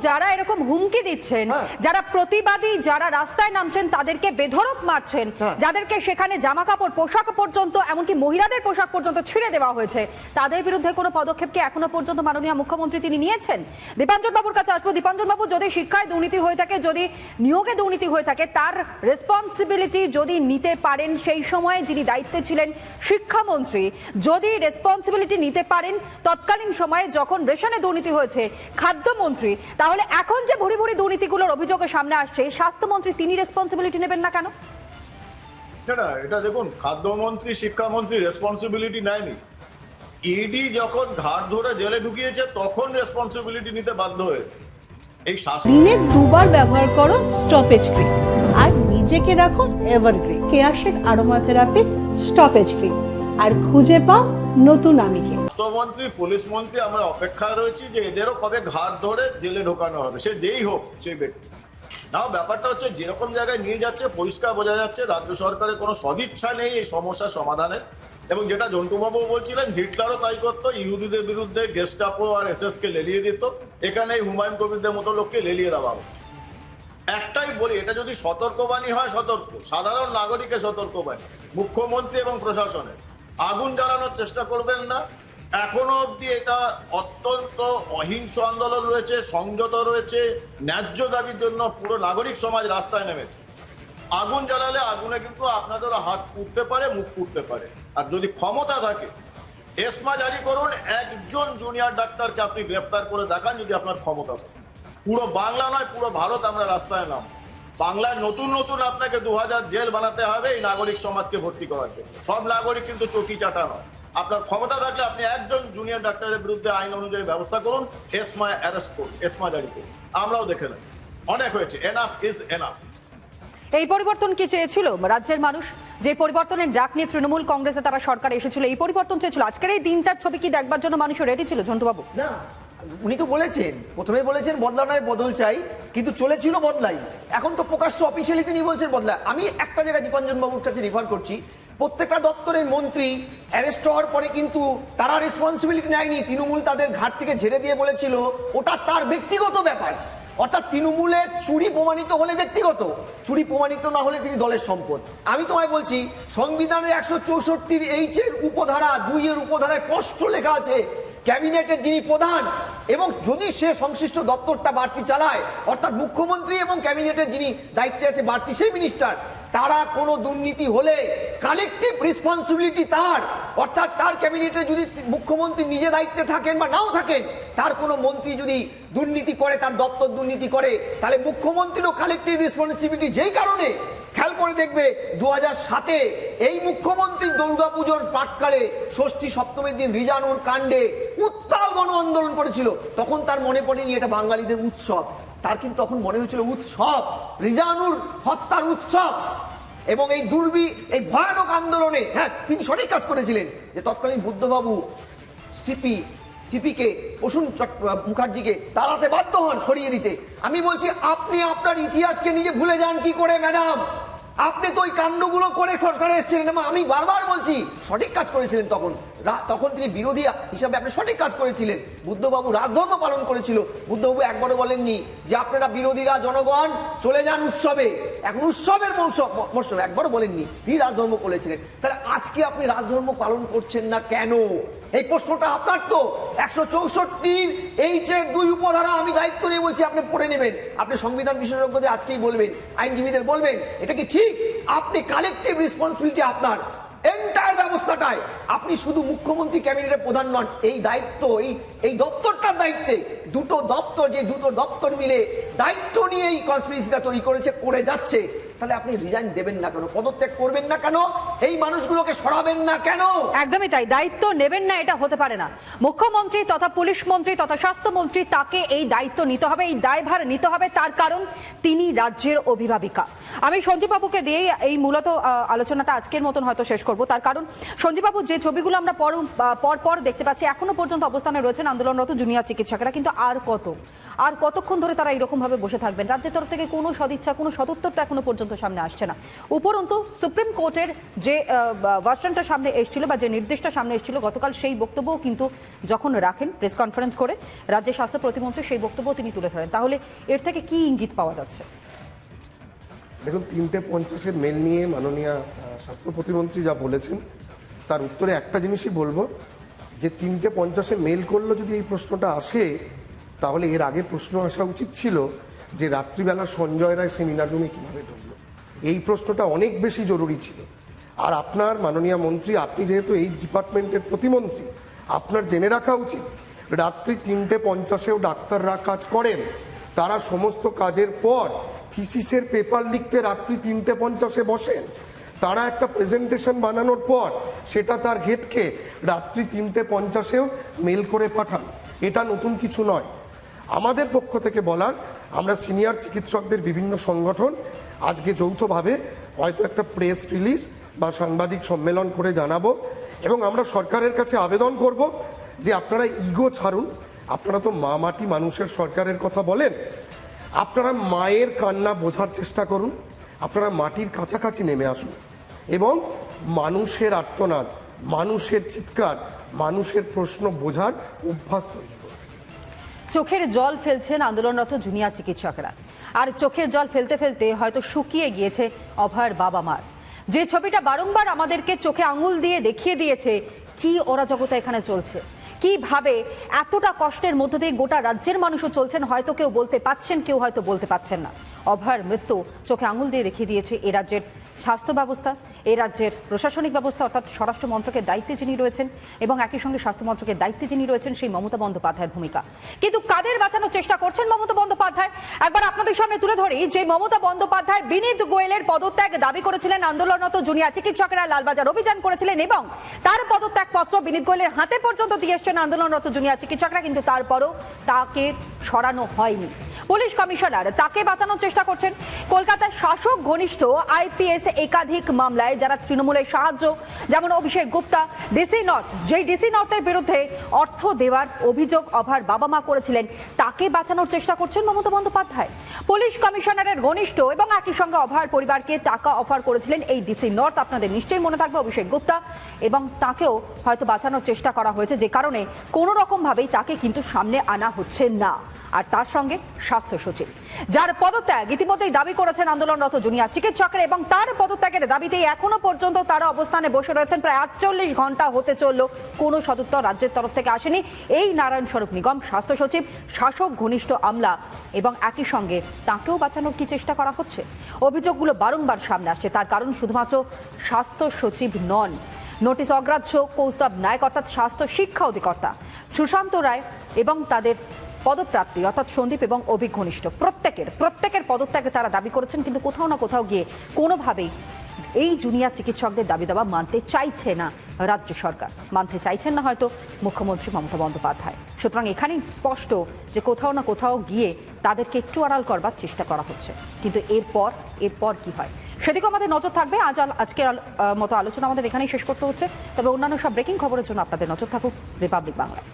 যারা এরকম হুমকি দিচ্ছেন, যারা প্রতিবাদী, যারা রাস্তায় নামছেন তাদেরকে বেধড়ক মারছেন, যাদেরকে সেখানে জামা কাপড় পোশাক পর্যন্ত এমনকি মহিলাদের পোশাক পর্যন্ত ছিঁড়ে দেওয়া হয়েছে, তাদের বিরুদ্ধে কোনো পদক্ষেপ কি এখনো পর্যন্ত মাননীয় মুখ্যমন্ত্রী তিনি নিয়েছেন? দীপাঞ্জন বাবুর কাছে আসবো। দীপাঞ্জন বাবু, যদি শিক্ষায় দুর্নীতি হয়ে থাকে, যদি নিয়োগে দুর্নীতি হয়ে থাকে, তার রেসপন্সিবিলিটি যদি নিতে পারেন, সেই সময়ে যিনি দায়িত্বে ছিলেন শিক্ষামন্ত্রী, যদি রেসপন্সিবিলিটি নিতে পারেন তৎকালীন সময়ে যখন রেশনে দুর্নীতি হয়েছে খাদ্যমন্ত্রী, তাহলে এখন যে ভুরি ভুরি দুর্নীতিগুলোর অভিযোগের সামনে আসছে স্বাস্থ্যমন্ত্রী তিনি রেসপন্সিবিলিটি নেবেন না কেন? না, এটা দেখুন, খাদ্যমন্ত্রী শিক্ষামন্ত্রী রেসপন্সিবিলিটি নেয়নি। ইডি যখন ঘাট ধরে জেলে ঢুকিয়েছে তখন রেসপন্সিবিলিটি নিতে বাধ্য হয়েছে। এই দিনে দুবার ব্যবহার করো স্টপেজ ক্রিম আর নিজেকে রাখো evergreen Keya Seth aroma therapy stop age cream, আর খুঁজে পাও নতুন আমিকে। স্বাস্থ্যমন্ত্রী, পুলিশ মন্ত্রী, আমরা অপেক্ষায় রয়েছি যে এদেরও কবে ঘাট ধরে জেলে ঢোকানো হবে, সে যেই হোক সেই ব্যক্তি। নাও ব্যাপারটা হচ্ছে, যেরকম জায়গায় নিয়ে যাচ্ছে পরিষ্কার বোঝা যাচ্ছে রাজ্য সরকারের কোনো সদিচ্ছা নেই এই সমস্যার সমাধানের। এবং যেটা জন্টুবাবু বলছিলেন, হিটলারও তাই করতো, ইহুদিদের বিরুদ্ধে গেস্টাপো আর এসএস কে লেলিয়ে দিত, এখানে হুমায়ুন কবিরদের মতো লোককে লেলিয়ে দেওয়া হচ্ছে। একটাই বলি, এটা যদি সতর্কবাণী হয়, সতর্ক সাধারণ নাগরিকের সতর্কবাণী, মুখ্যমন্ত্রী এবং প্রশাসনের আগুন জ্বালানোর চেষ্টা করবেন না। এখনো অব্দি এটা অত্যন্ত অহিংস আন্দোলন রয়েছে, সংযত রয়েছে, ন্যায্য দাবির জন্য পুরো নাগরিক সমাজ রাস্তায় নেমেছে। আগুন জ্বালালে আগুনে কিন্তু আপনাদের হাত পুড়তে পারে, মুখ পুড়তে পারে। আর যদি ক্ষমতা থাকে, এসমা জারি করুন, একজন জুনিয়র ডাক্তারকে আপনি গ্রেফতার করে দেখান যদি আপনার ক্ষমতা থাকে। পুরো বাংলা নয়, পুরো ভারত আমরা রাস্তায় নাম। বাংলায় নতুন নতুন আপনাকে 2000 জেল বানাতে হবে এই নাগরিক সমাজকে ভর্তি করার জন্য। সব নাগরিক কিন্তু চটি চাটা নয়। আপনার ক্ষমতা থাকলে আপনি একজন জুনিয়র ডাক্তারের বিরুদ্ধে আইন অনুযায়ী ব্যবস্থা করুন, এসমা অ্যারেস্ট করুন, এসমা জারি করুন। আমরাও দেখে নেব, অনেক হয়েছে, এনাফ ইজ এনাফ। এই পরিবর্তন কি চেয়েছিল রাজ্যের মানুষ? যে পরিবর্তনের ডাক নিয়ে তৃণমূল কংগ্রেসে তারা সরকার এসেছিল, এই পরিবর্তন চেয়েছিল? আজকের এই দিনটার ছবি কি দেখবার জন্য মানুষ রেডি ছিল ঝন্টুবাবু? না, উনি তো বলেছেন, প্রথমে বলেছেন বদলা নয় বদল চাই, কিন্তু চলেছিল বদলাই। এখন তো প্রকাশ্য অফিসিয়ালি তিনি বলছেন বদলা। আমি একটা জায়গায় দীপাঞ্জন বাবুর কাছে রেফার করছি, প্রত্যেকটা দপ্তরের মন্ত্রী অ্যারেস্ট হওয়ার পরে কিন্তু তারা রেসপন্সিবিলিটি নেয়নি। তৃণমূল তাদের ঘাট থেকে ঝেড়ে দিয়ে বলেছিল ওটা তার ব্যক্তিগত ব্যাপার। অর্থাৎ তৃণমূলের চুরি প্রমাণিত হলে ব্যক্তিগত, চুরি প্রমাণিত না হলে তিনি দলের সম্পদ। আমি তোমায় বলছি, সংবিধানের 164 H এর উপধারা 2 এর উপধারায় স্পষ্ট লেখা আছে, ক্যাবিনেটের যিনি প্রধান এবং যদি সে সংশ্লিষ্ট দপ্তরটা বাড়তি চালায়, অর্থাৎ মুখ্যমন্ত্রী এবং ক্যাবিনেটের যিনি দায়িত্বে আছে বাড়তি সেই মিনিস্টার, তারা কোনো দুর্নীতি হলে কালেকটিভ রেসপন্সিবিলিটি তার। অর্থাৎ তার ক্যাবিনেটে যদি মুখ্যমন্ত্রী নিজে দায়িত্বে থাকেন বা নাও থাকেন, তার কোনো মন্ত্রী যদি দুর্নীতি করে, তার দপ্তর দুর্নীতি করে, তাহলে মুখ্যমন্ত্রীরও কালেকটিভ রেসপন্সিবিলিটি। যেই কারণে খেয়াল করে দেখবে 2007-এ এই মুখ্যমন্ত্রী দুর্গাপুজোর প্রাক্কালে ষষ্ঠী সপ্তমীর দিন রিজানুর কাণ্ডে উত্তাল গণ আন্দোলন করেছিল। তখন তার মনে পড়েনি এটা বাঙালিদের উৎসব, তার কিন্তু তখন মনে হয়েছিল উৎসব, রিজানুর হত্যার উৎসব। এবং এই ভয়ানক আন্দোলনে হ্যাঁ তিনি সঠিক কাজ করেছিলেন যে তৎকালীন বুদ্ধবাবু সিপিকে প্রসূন মুখার্জিকে তাড়াতে বাধ্য হন, সরিয়ে দিতে। আমি বলছি, আপনি আপনার ইতিহাসকে নিজে ভুলে যান কি করে ম্যাডাম? আপনি তো ওই কাণ্ডগুলো করে সরকারে এসেছিলেন। আমি বারবার বলছি সঠিক কাজ করেছিলেন তখন তিনি বিরোধী হিসাবে আপনি সঠিক কাজ করেছিলেন। বুদ্ধবাবু রাজধর্ম পালন করেছিল। বুদ্ধবাবু একবারও বলেননি যে আপনারা বিরোধীরা জনগণ চলে যান উৎসবে, এখন উৎসবের মৌসুম, একবারও বলেননি। তিনি রাজধর্ম করেছিলেন। তাহলে আজকে আপনি রাজধর্ম পালন করছেন না কেন? এই প্রশ্নটা আপনার। তো 164 H এর 2 উপধারা আমি দায়িত্ব নিয়ে বলছি, আপনি পড়ে নেবেন। আপনি সংবিধান বিশেষজ্ঞদের আজকেই বলবেন, আইনজীবীদের বলবেন এটা কি ঠিক। আপনি কালেকটিভ রেসপন্সিবিলিটি আপনার এন্টায়ার ব্যবস্থাটায়। আপনি শুধু মুখ্যমন্ত্রী ক্যাবিনেটের প্রধান নন, এই দায়িত্ব এই দপ্তরটার দায়িত্বে দুটো দপ্তর মিলে দায়িত্ব নিয়ে এই কনস্পিরেসিটা তৈরি করে যাচ্ছে। তাহলে আপনি রিজাইন দেবেন না কেন? পদত্যাগ করবেন না কেন? এই মানুষগুলোকে সরাবেন না কেন? একদমই তাই, দায়িত্ব নেবেন না এটা হতে পারে না। মুখ্যমন্ত্রী তথা পুলিশ মন্ত্রী তথা স্বাস্থ্যমন্ত্রী, তাকে এই দায়িত্ব নিতে হবে, এই দায়ভার নিতে হবে, তার কারণ তিনি রাজ্যের অভিভাবিকা। আমি সঞ্জীববাবুকে দিয়ে এই মূলত আলোচনাটা আজকের মতন হয়তো শেষ করব। তার কারণ সঞ্জীববাবু, যে ছবিগুলো আমরা পর দেখতে পাচ্ছি, এখনো পর্যন্ত অবস্থানে রয়েছেন আন্দোলনরত জুনিয়র চিকিৎসকেরা, কিন্তু আর কত আর কতক্ষণ ধরে তারা এরকম ভাবে বসে থাকবেন? রাজ্যের তরফ থেকে কোনো সদিচ্ছা, কোনো সদুত্তর তো এখনো পর্যন্ত সামনে আসছে না। উপরন্তু সুপ্রিম কোর্টের যে ভার্সনটা সামনে এসেছিল বা যে নির্দেশটা সামনে এসেছিল গতকাল, সেই বক্তব্যও কিন্তু যখন রাখেন প্রেস কনফারেন্স করে রাজ্যের স্বাস্থ্য প্রতিমন্ত্রী, সেই বক্তব্য তিনি তুলে ধরেন। তাহলে এর থেকে কি ইঙ্গিত পাওয়া যাচ্ছে? দেখুন, 350-এর মেল নিয়ে মাননীয় স্বাস্থ্য প্রতিমন্ত্রী যা বলেছেন তার উত্তরে একটা জিনিসই বলবো, যে 350-এ মেল করলো যদি এই প্রশ্নটা আসে, তাহলে এর আগে প্রশ্ন আসা উচিত ছিল যে রাত্রিবেলা সঞ্জয় রায় সেমিনার রুমে কীভাবে ঢুকলো। এই প্রশ্নটা অনেক বেশি জরুরি ছিল। আর আপনার মাননীয় মন্ত্রী, আপনি যেহেতু এই ডিপার্টমেন্টের প্রতিমন্ত্রী, আপনার জেনে রাখা উচিত রাত্রি 3:50-এও ডাক্তাররা কাজ করেন। তারা সমস্ত কাজের পর থিসিসের পেপার লিখতে রাত্রি 3:50-এ বসেন। তারা একটা প্রেজেন্টেশন বানানোর পর সেটা তার হেডকে রাত্রি 3:50-এও মেল করে পাঠান। এটা নতুন কিছু নয়। আমাদের পক্ষ থেকে বলার, আমরা সিনিয়র চিকিৎসকদের বিভিন্ন সংগঠন আজকে যৌথভাবে হয়তো একটা প্রেস রিলিজ বা সাংবাদিক সম্মেলন করে জানাবো, এবং আমরা সরকারের কাছে আবেদন করব যে আপনারা ইগো ছাড়ুন। আপনারা তো মা মাটি মানুষের সরকারের কথা বলেন, আপনারা মায়ের কান্না বোঝার চেষ্টা করুন। আপনারা মাটির কাছাকাছি নেমে আসুন এবং মানুষের আর্তনাদ, মানুষের চিৎকার, মানুষের প্রশ্ন বোঝার অভ্যাস তৈরি করুন। চোখের জল ফেলছেন আন্দোলনরত জুনিয়র চিকিৎসকরা, আর চোখের জল ফেলতে ফেলতে হয়তো শুকিয়ে গিয়েছে অভয়ের বাবা মার। যে ছবিটা বারংবার আমাদেরকে চোখে আঙুল দিয়ে দেখিয়ে দিয়েছে কি অরাজকতা এখানে চলছে, কিভাবে এতটা কষ্টের মধ্য দিয়ে গোটা রাজ্যের মানুষও চলছেন। হয়তো কেউ বলতে পাচ্ছেন, কেউ হয়তো বলতে পাচ্ছেন না। অভয়ের মৃত্যু চোখে আঙুল দিয়ে দেখিয়ে দিয়েছে এ রাজ্যের স্বাস্থ্য ব্যবস্থা, এই রাজ্যের প্রশাসনিক ব্যবস্থা, অর্থাৎ স্বরাষ্ট্র মন্ত্রকের দায়িত্বে যিনি রয়েছেন এবং একই সঙ্গে স্বাস্থ্য মন্ত্রকের দায়িত্বে যিনি রয়েছেন সেই মমতা বন্দ্যোপাধ্যায়ের ভূমিকা। কিন্তু কাদের বাঁচানোর চেষ্টা করছেন মমতা বন্দ্যোপাধ্যায়? একবার আপনাদের সামনে তুলে ধরি যে মমতা বন্দ্যোপাধ্যায় বিনীত গোয়েলের পদত্যাগ দাবি করেছিলেন আন্দোলনরত জুনিয়র চিকিৎসকেরা, লালবাজার অভিযান করেছিলেন এবং তার পদত্যাগপত্র বিনীত গোয়েলের হাতে পর্যন্ত দিয়ে এসছেন আন্দোলনরত জুনিয়র চিকিৎসকরা, কিন্তু তারপরও তাকে সরানো হয়নি। পুলিশ কমিশনার তাকে বাঁচানোর চেষ্টা করছেন। কলকাতার শাসক ঘনিষ্ঠ আইপিএস একাধিক মামলায় যারা তৃণমূলের সাহায্য, যেমন অভিষেক গুপ্তা, ডিসি নর্থ, যেই ডিসি নর্থের বিরুদ্ধে অর্থ দেওয়ার অভিযোগ অভয়ের বাবা মা করেছিলেন, তাকে বাঁচানোর চেষ্টা করছেন মমতা বন্দ্যোপাধ্যায়। পুলিশ কমিশনারের ঘনিষ্ঠ এবং একই সঙ্গে অভয়ের পরিবারকে টাকা অফার করেছিলেন এই ডিসি নর্থ, আপনাদের নিশ্চয়ই মনে থাকবে অভিষেক গুপ্তা, এবং তাকেও হয়তো বাঁচানোর চেষ্টা করা হয়েছে, যে কারণে কোনো রকম ভাবেই তাকে কিন্তু সামনে আনা হচ্ছে না। আর তার সঙ্গে স্বাস্থ্য সচিব, যার পদত্যাগ ইতিমধ্যেই দাবি করেছেন আন্দোলনরত জুনিয়র চিকিৎসকরা, এবং তার পদত্যাগের দাবিতেই এখনো পর্যন্ত তারা অবস্থানে বসে রয়েছেন। প্রায় 48 ঘন্টা হতে চলল, কোনো সদুত্তর রাজ্যের তরফ থেকে আসেনি। এই নারায়ণ স্বরূপ নিগম, স্বাস্থ্য সচিব, শাসক ঘনিষ্ঠ আমলা এবং একই সঙ্গে তাকেও বাঁচানোর কি চেষ্টা করা হচ্ছে? অভিযোগগুলো বারংবার সামনে আসছে। তার কারণ শুধুমাত্র স্বাস্থ্য সচিব নন, নোটিশ অগ্রাহ্য কৌস্তব নায়ক অর্থাৎ স্বাস্থ্য শিক্ষা অধিকর্তা সুশান্ত রায় এবং তাদের পদপ্রাপ্তি অর্থাৎ সন্দীপ এবং অভিক ঘনিষ্ঠ প্রত্যেকের পদত্যাগে তারা দাবি করেছেন, কিন্তু কোথাও না কোথাও গিয়ে কোনোভাবেই এই জুনিয়র চিকিৎসকদের দাবি দাবা মানতে চাইছে না রাজ্য সরকার, মানতে চাইছেন না হয়তো মুখ্যমন্ত্রী মমতা বন্দ্যোপাধ্যায়। সুতরাং এখানেই স্পষ্ট যে কোথাও না কোথাও গিয়ে তাদেরকে একটু আড়াল করবার চেষ্টা করা হচ্ছে, কিন্তু এরপর কি হয় সেদিকে আমাদের নজর থাকবে। আজকের মতো আলোচনা আমাদের এখানেই শেষ করতে হচ্ছে, তবে অন্যান্য সব ব্রেকিং খবরের জন্য আপনাদের নজর থাকুক রিপাবলিক বাংলায়।